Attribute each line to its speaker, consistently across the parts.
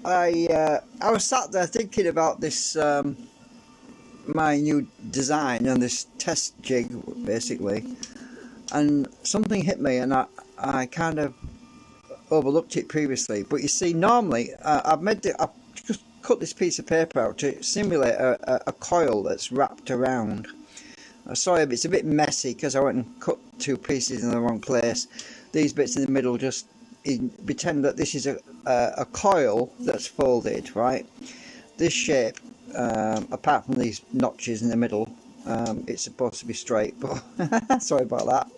Speaker 1: I was sat there thinking about this my new design and this test jig basically, and something hit me, and I kind of overlooked it previously. But you see, normally I've just cut this piece of paper out to simulate a coil that's wrapped around. Sorry if it's a bit messy because I went and cut two pieces in the wrong place. These bits in the middle, just pretend that this is a coil that's folded, right? This shape, apart from these notches in the middle, it's supposed to be straight, but sorry about that.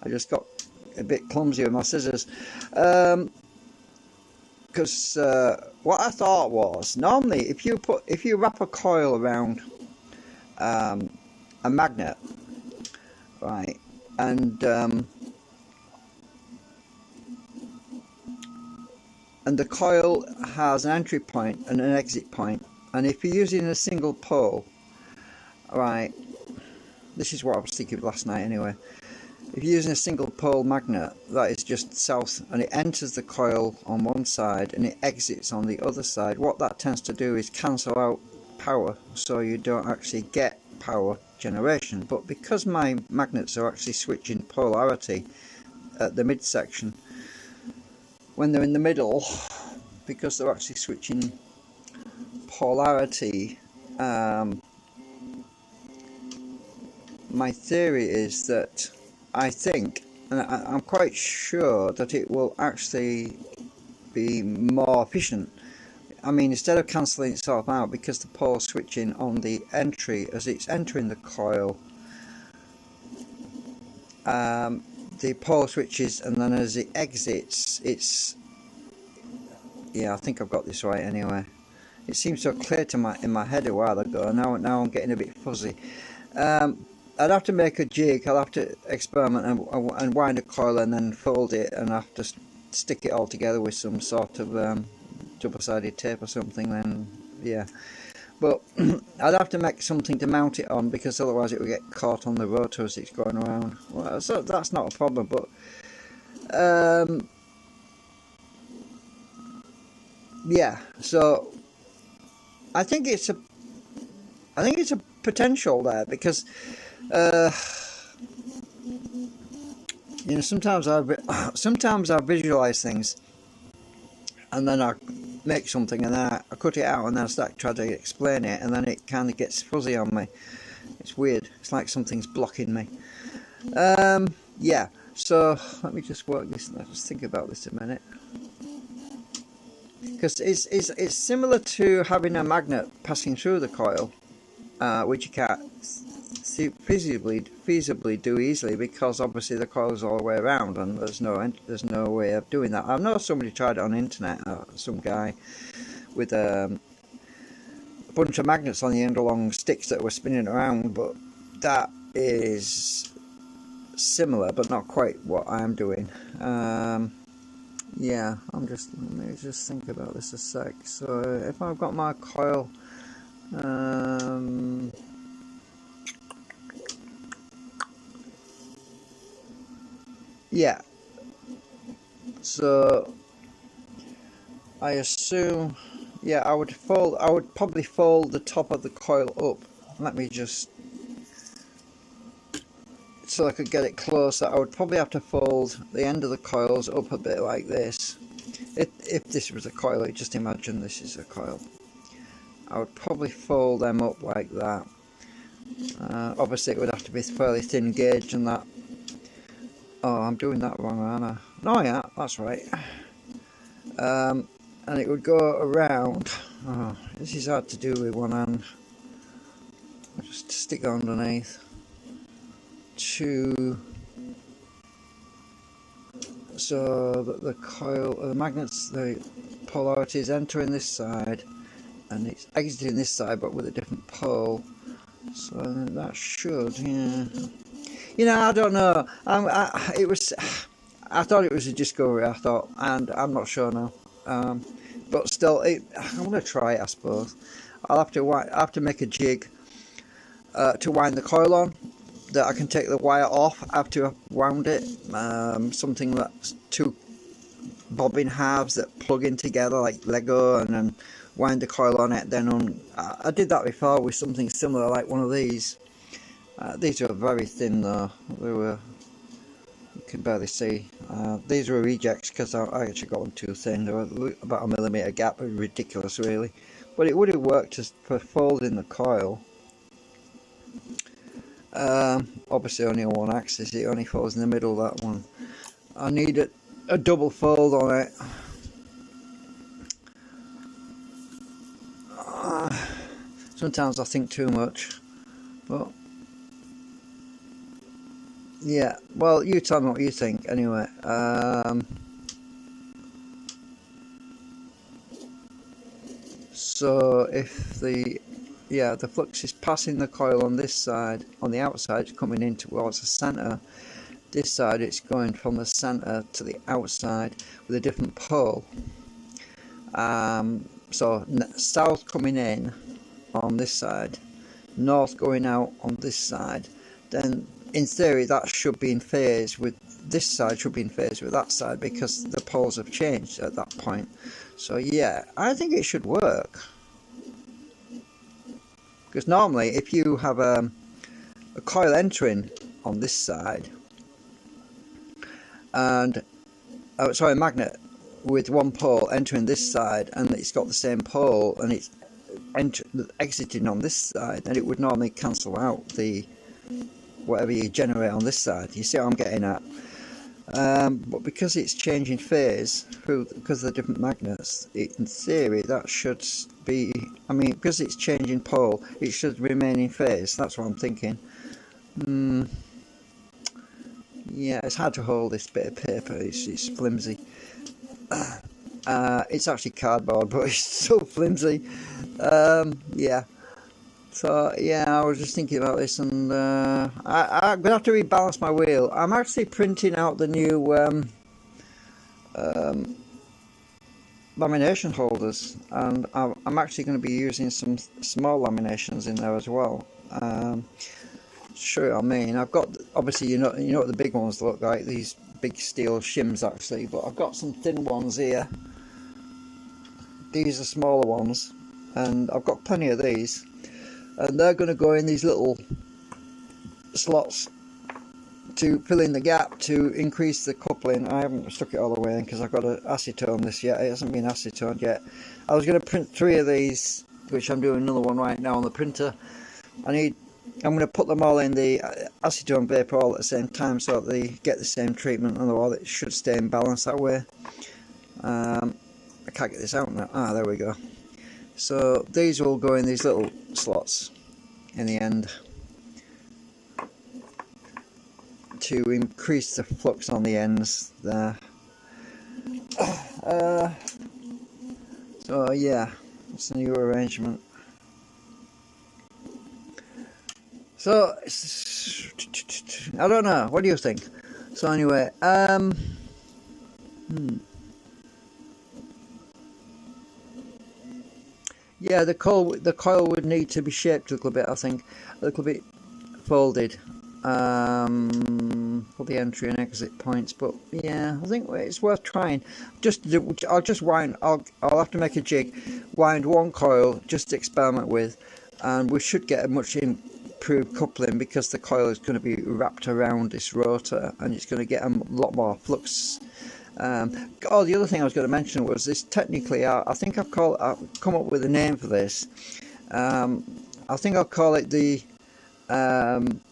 Speaker 1: I just got a bit clumsy with my scissors. Because what I thought was, normally if you wrap a coil around a magnet, right, and the coil has an entry point and an exit point, and if you're using a single pole, right, this is what I was thinking last night anyway, if you're using a single pole magnet that is just south and it enters the coil on one side and it exits on the other side, what that tends to do is cancel out power, so you don't actually get power generation. But because my magnets are actually switching polarity at the midsection, when they're in the middle, because they're actually switching polarity, my theory is that I think, and I'm quite sure, that it will actually be more efficient. I mean, instead of cancelling itself out, because the pole switching on the entry as it's entering the coil, the pole switches, and then as it exits, it's, yeah, I think I've got this right anyway. It seems so clear to in my head a while ago. Now I'm getting a bit fuzzy. I'd have to make a jig. I'll have to experiment and wind a coil and then fold it, and I have to stick it all together with some sort of double-sided tape or something. Then yeah, but I'd have to make something to mount it on, because otherwise it would get caught on the rotor as it's going around. Well, so that's not a problem, but yeah. So I think it's a potential there, because you know, sometimes I visualize things and then I make something and then I cut it out and then I start trying to explain it, and then it kind of gets fuzzy on me. It's weird. It's like something's blocking me. Yeah, so let me just work this. Let's just think about this a minute, because it's similar to having a magnet passing through the coil, which you can't feasibly do easily, because obviously the coil is all the way around and there's no way of doing that. I know somebody tried it on the internet, some guy with a bunch of magnets on the end along sticks that were spinning around, but that is similar but not quite what I'm doing. Yeah, let me just think about this a sec. So if I've got my coil, yeah, so I assume, yeah, I would probably fold the top of the coil up. Let me just, so I could get it closer, I would probably have to fold the end of the coils up a bit like this. If this was a coil, just imagine this is a coil. I would probably fold them up like that. Obviously it would have to be fairly thin gauge and that. Oh, I'm doing that wrong, aren't I? No, yeah, that's right. And it would go around. Oh, this is hard to do with one hand. I'll just stick it underneath. So that the coil, the magnets, the polarity is entering this side and it's exiting this side, but with a different pole. So that should, yeah. You know, I don't know. I thought it was a discovery. I thought, and I'm not sure now. But still, I'm gonna try it. I suppose I'll have to make a jig to wind the coil on, that I can take the wire off after I've wound it. Something that's too bobbin halves that plug in together like Lego, and then wind the coil on it. Then I did that before with something similar like one of these. These were very thin though. They were, you can barely see. These were rejects because I actually got them too thin. They were about a millimetre gap. It was ridiculous really, but it would have worked for folding the coil. Obviously only on one axis, it only folds in the middle, that one. I need a double fold on it. Sometimes I think too much, but yeah, well, you tell me what you think anyway. So if the flux is passing the coil on this side, on the outside, it's coming in towards the centre. This side, it's going from the centre to the outside with a different pole. So south coming in on this side, north going out on this side. Then in theory that should be in phase with this side, should be in phase with that side, because the poles have changed at that point. So yeah, I think it should work. Because normally if you have a coil entering on this side, and a magnet with one pole entering this side, and it's got the same pole and it's exiting on this side, then it would normally cancel out the whatever you generate on this side. You see what I'm getting at? But because it's changing phase because of the different magnets, in theory that should be, I mean, because it's changing pole, it should remain in phase. That's what I'm thinking. Yeah, it's hard to hold this bit of paper. It's flimsy. It's actually cardboard, but it's so flimsy. Yeah. So yeah, I was just thinking about this, and I'm gonna have to rebalance my wheel. I'm actually printing out the new lamination holders, and I'm actually going to be using some small laminations in there as well. Show you what I mean. I've got, obviously, you know what the big ones look like, these big steel shims actually, but I've got some thin ones here. These are smaller ones, and I've got plenty of these, and they're going to go in these little slots to fill in the gap to increase the coupling. I haven't stuck it all the way in because I've got to acetone this yet. It hasn't been acetoned yet. I was going to print 3 of these, which I'm doing another one right now on the printer. I'm going to put them all in the acetone vapor all at the same time, so that they get the same treatment, and otherwise it should stay in balance that way. I can't get this out now. There we go. So these will go in these little slots in the end to increase the flux on the ends there. So yeah, it's a new arrangement. So I don't know, what do you think? So anyway, yeah, the coil would need to be shaped a little bit, I think, a little bit folded for the entry and exit points. But yeah, I think it's worth trying. I'll just wind. I'll have to make a jig, wind one coil just to experiment with, and we should get a much improved coupling because the coil is going to be wrapped around this rotor, and it's going to get a lot more flux. The other thing I was going to mention was this. Technically, I think I've come up with a name for this. I think I'll call it the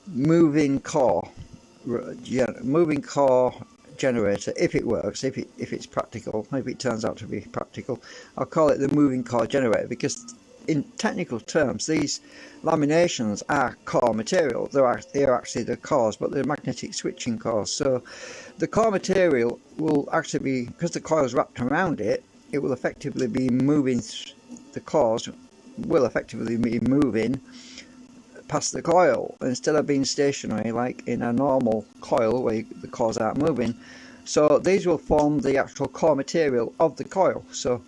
Speaker 1: moving core generator, if it works, if it's practical, if it turns out to be practical. I'll call it the moving core generator, because in technical terms these laminations are core material. They're actually the cores, but they're magnetic switching cores. So the core material will actually be, because the coil is wrapped around it, it will effectively be moving, the cores will effectively be moving past the coil instead of being stationary like in a normal coil where the cores aren't moving. So these will form the actual core material of the coil. So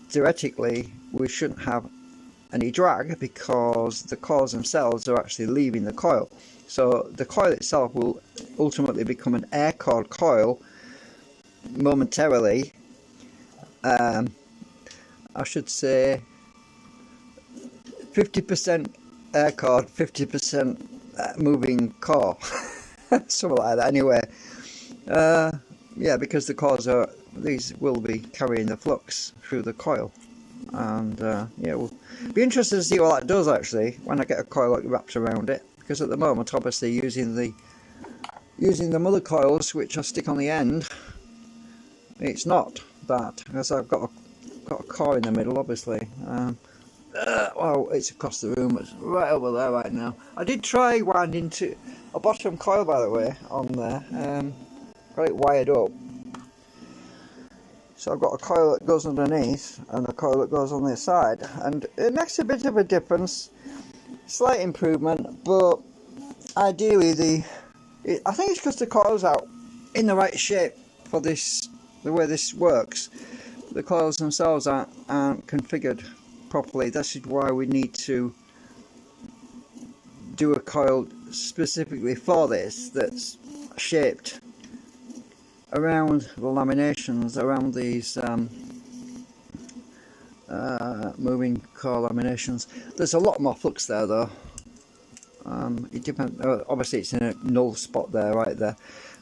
Speaker 1: theoretically we shouldn't have any drag because the cores themselves are actually leaving the coil. So the coil itself will ultimately become an air-cored coil momentarily, I should say 50% air cord, 50% moving core, something like that. Anyway, yeah, because the cores these will be carrying the flux through the coil, and yeah, we'll be interested to see what that does actually when I get a coil that wraps around it. Because at the moment, obviously, using the mother coils which I stick on the end, it's not that, because I've got a core in the middle, obviously. Well, it's across the room, it's right over there right now. I did try winding to a bottom coil, by the way, on there. Got it wired up. So I've got a coil that goes underneath and a coil that goes on the side, and it makes a bit of a difference. Slight improvement, but ideally I think it's because the coils are in the right shape for this, the way this works. The coils themselves aren't configured properly. This is why we need to do a coil specifically for this, that's shaped around the laminations, around these moving core laminations. There's a lot more flux there though. It depends. Obviously, it's in a null spot there, right there,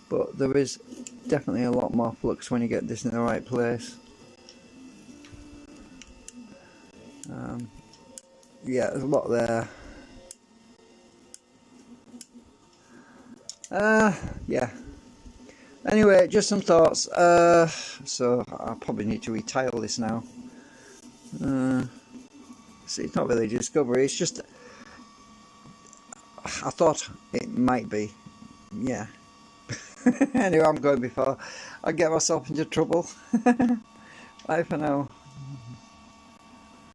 Speaker 1: but there is definitely a lot more flux when you get this in the right place. Yeah, there's a lot there. Yeah. Anyway, just some thoughts. So I probably need to retile this now. See, it's not really a discovery. It's just I thought it might be. Yeah. Anyway, I'm going before I get myself into trouble. Bye for now.